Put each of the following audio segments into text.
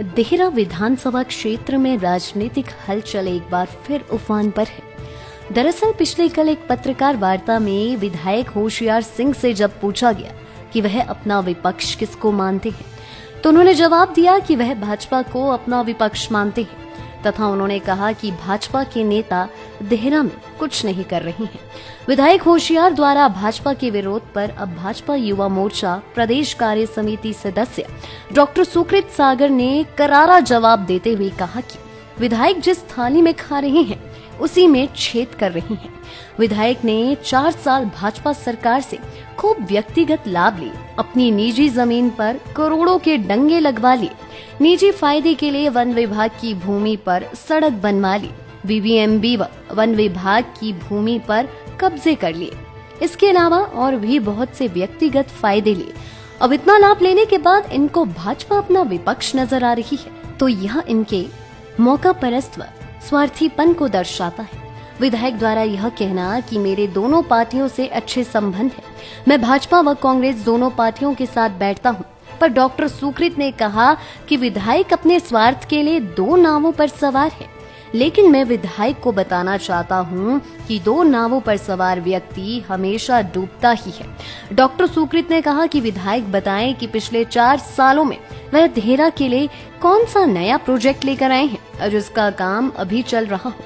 देहरा विधानसभा क्षेत्र में राजनीतिक हलचल एक बार फिर उफान पर है। दरअसल पिछले कल एक पत्रकार वार्ता में विधायक होशियार सिंह से जब पूछा गया कि वह अपना विपक्ष किसको मानते हैं, तो उन्होंने जवाब दिया कि वह भाजपा को अपना विपक्ष मानते हैं तथा उन्होंने कहा कि भाजपा के नेता देहरा में कुछ नहीं कर रहे हैं। विधायक होशियार द्वारा भाजपा के विरोध पर अब भाजपा युवा मोर्चा प्रदेश कार्य समिति सदस्य डॉक्टर सुकृत सागर ने करारा जवाब देते हुए कहा कि विधायक जिस थाली में खा रहे हैं उसी में छेद कर रही हैं। विधायक ने 4 साल भाजपा सरकार से खूब व्यक्तिगत लाभ लिए, अपनी निजी जमीन पर करोड़ों के डंगे लगवा लिए, निजी फायदे के लिए वन विभाग की भूमि पर सड़क बनवा ली, बीबीएमबी वन विभाग की भूमि पर कब्जे कर लिए। इसके अलावा और भी बहुत से व्यक्तिगत फायदे लिए। अब इतना लाभ लेने के बाद इनको भाजपा अपना विपक्ष नजर आ रही है, तो यह इनके मौका परस्त व स्वार्थीपन को दर्शाता है। विधायक द्वारा यह कहना कि मेरे दोनों पार्टियों से अच्छे संबंध है, मैं भाजपा व कांग्रेस दोनों पार्टियों के साथ बैठता हूँ, पर डॉक्टर सुकृत ने कहा कि विधायक अपने स्वार्थ के लिए 2 नावों पर सवार है। लेकिन मैं विधायक को बताना चाहता हूँ कि 2 नावों पर सवार व्यक्ति हमेशा डूबता ही है। डॉक्टर सुकृत ने कहा कि विधायक बताएं कि पिछले 4 सालों में वह देहरा के लिए कौन सा नया प्रोजेक्ट लेकर आए हैं और जिसका काम अभी चल रहा हो।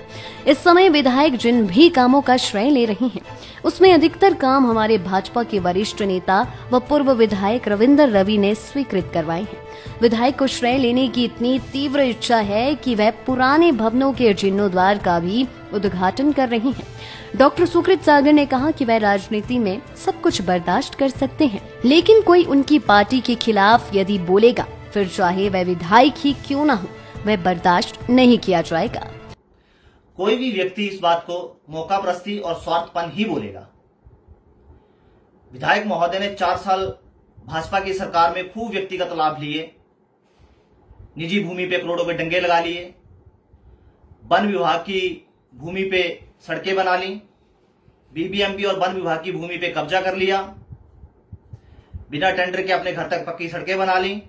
इस समय विधायक जिन भी कामों का श्रेय ले रहे हैं उसमें अधिकतर काम हमारे भाजपा के वरिष्ठ नेता व पूर्व विधायक रविंदर रवि ने स्वीकृत करवाए हैं। विधायक को श्रेय लेने की इतनी तीव्र इच्छा है कि वह पुराने भवनों के जीर्णोद्वार का भी उद्घाटन कर रही हैं। डॉक्टर सुकृत सागर ने कहा कि वह राजनीति में सब कुछ बर्दाश्त कर सकते हैं, लेकिन कोई उनकी पार्टी के खिलाफ यदि बोलेगा, फिर चाहे वह विधायक ही क्यों न हो, वह बर्दाश्त नहीं किया जाएगा। कोई भी व्यक्ति इस बात को मौकापरस्ती और स्वार्थपन ही बोलेगा। विधायक महोदय ने 4 साल भाजपा की सरकार में खूब व्यक्तिगत लाभ लिए, निजी भूमि पे करोड़ों के डंगे लगा लिए, वन विभाग की भूमि पे सड़कें बना ली, बीबीएमबी और वन विभाग की भूमि पे कब्जा कर लिया, बिना टेंडर के अपने घर तक पक्की सड़कें बना ली।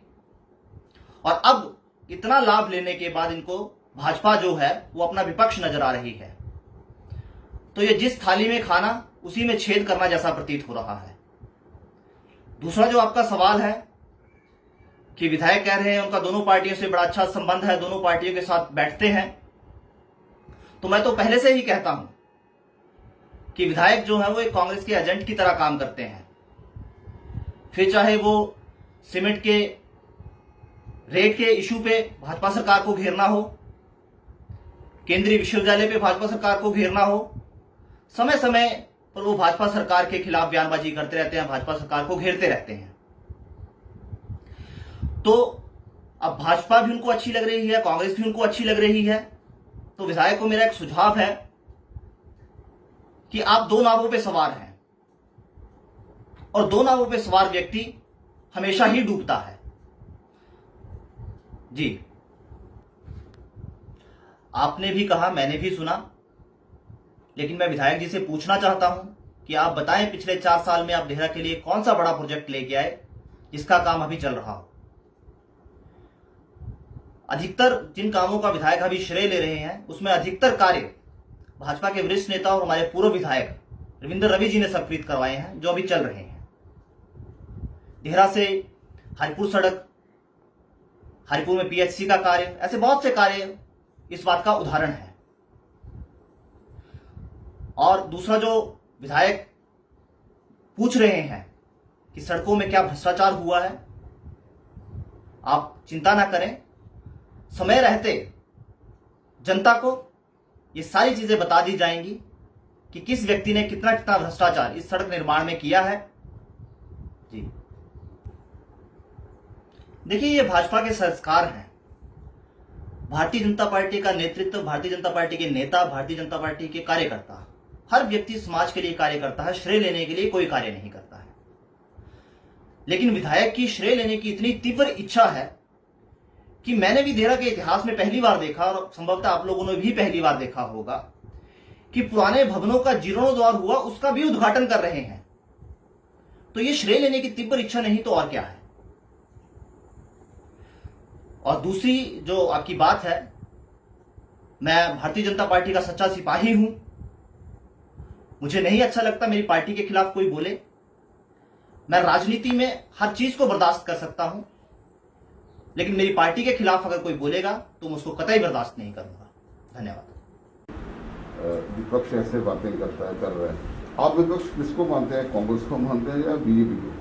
और अब इतना लाभ लेने के बाद इनको भाजपा जो है वो अपना विपक्ष नजर आ रही है। तो ये जिस थाली में खाना उसी में छेद करना जैसा प्रतीत हो रहा है। दूसरा जो आपका सवाल है कि विधायक कह रहे हैं उनका दोनों पार्टियों से बड़ा अच्छा संबंध है, दोनों पार्टियों के साथ बैठते हैं, तो मैं तो पहले से ही कहता हूं कि विधायक जो है वो एक कांग्रेस के एजेंट की तरह काम करते हैं। फिर चाहे वो सीमेंट के रेट के इशू पे भाजपा सरकार को घेरना हो, केंद्रीय विश्वविद्यालय पे भाजपा सरकार को घेरना हो, समय समय पर वो भाजपा सरकार के खिलाफ बयानबाजी करते रहते हैं, भाजपा सरकार को घेरते रहते हैं। तो अब भाजपा भी उनको अच्छी लग रही है, कांग्रेस भी उनको अच्छी लग रही है। तो विधायक को मेरा एक सुझाव है कि आप 2 नावों पे सवार हैं और 2 नावों पे सवार व्यक्ति हमेशा ही डूबता है। जी, आपने भी कहा, मैंने भी सुना, लेकिन मैं विधायक जी से पूछना चाहता हूं कि आप बताएं पिछले 4 साल में आप देहरा के लिए कौन सा बड़ा प्रोजेक्ट लेके आए जिसका काम अभी चल रहा हो। अधिकतर जिन कामों का विधायक अभी श्रेय ले रहे हैं उसमें अधिकतर कार्य भाजपा के वरिष्ठ नेता और हमारे पूर्व विधायक रविंदर रवि जी ने स्वीकृत करवाए हैं, जो अभी चल रहे हैं। देहरा से हरिपुर सड़क, हरिपुर में पीएचसी का कार्य, ऐसे बहुत से कार्य इस बात का उदाहरण है। और दूसरा जो विधायक पूछ रहे हैं कि सड़कों में क्या भ्रष्टाचार हुआ है, आप चिंता ना करें, समय रहते जनता को ये सारी चीजें बता दी जाएंगी कि किस व्यक्ति ने कितना कितना भ्रष्टाचार इस सड़क निर्माण में किया है। जी देखिए, ये भाजपा के संस्कार हैं। भारतीय जनता पार्टी का नेतृत्व, भारतीय जनता पार्टी के नेता, भारतीय जनता पार्टी के कार्यकर्ता, हर व्यक्ति समाज के लिए कार्य करता है, श्रेय लेने के लिए कोई कार्य नहीं करता है। लेकिन विधायक की श्रेय लेने की इतनी तीव्र इच्छा है कि मैंने भी देहरा के इतिहास में पहली बार देखा, और संभवतः आप लोगों ने भी पहली बार देखा होगा, कि पुराने भवनों का जीर्णोद्धार हुआ उसका भी उद्घाटन कर रहे हैं। तो ये श्रेय लेने की तीव्र इच्छा नहीं तो और क्या है। और दूसरी जो आपकी बात है, मैं भारतीय जनता पार्टी का सच्चा सिपाही हूं। मुझे नहीं अच्छा लगता मेरी पार्टी के खिलाफ कोई बोले। मैं राजनीति में हर चीज को बर्दाश्त कर सकता हूं, लेकिन मेरी पार्टी के खिलाफ अगर कोई बोलेगा तो मैं उसको कतई बर्दाश्त नहीं करूंगा। धन्यवाद। विपक्ष ऐसे बातें करता है, कर रहा है, आप विपक्ष किसको मानते हैं, कांग्रेस को मानते हैं या बीजेपी को?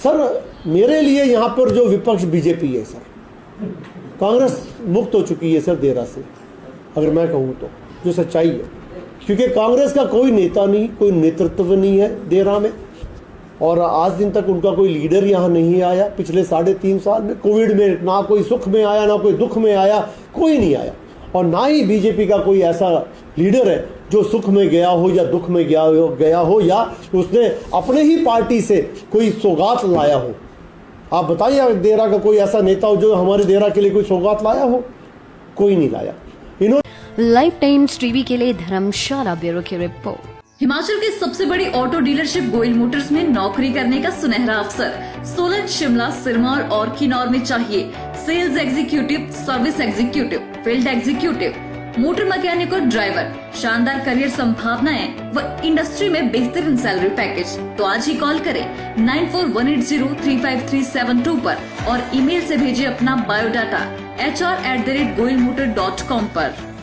सर, मेरे लिए यहाँ पर जो विपक्ष बीजेपी है सर। कांग्रेस मुक्त हो चुकी है सर देरा से, अगर मैं कहूँ तो, जो सच्चाई है। क्योंकि कांग्रेस का कोई नेता नहीं, कोई नेतृत्व नहीं है देरा में, और आज दिन तक उनका कोई लीडर यहाँ नहीं आया। पिछले 3.5 साल में कोविड में ना कोई सुख में आया, ना कोई दुख में आया, कोई नहीं आया। और ना ही बीजेपी का कोई ऐसा लीडर है जो सुख में गया हो या दुख में गया हो या उसने अपने ही पार्टी से कोई सौगात लाया हो। आप बताइए देरा का कोई ऐसा नेता हो जो हमारे देरा के लिए कोई सौगात लाया हो? कोई नहीं लाया। लाइफ टाइम्स टीवी के लिए धर्मशाला ब्यूरो की रिपोर्ट। हिमाचल के सबसे बड़ी ऑटो डीलरशिप गोयल मोटर्स में नौकरी करने का सुनहरा अवसर सोलन, शिमला, सिरमौर और किन्नौर में चाहिए sales executive, service executive, field executive, motor mechanic और ड्राइवर। शानदार करियर संभावनाएं व इंडस्ट्री में बेहतरीन सैलरी पैकेज। तो आज ही कॉल करें 9418035372 पर और ईमेल से भेजिए अपना बायोडाटा hr@goilmotor.com पर।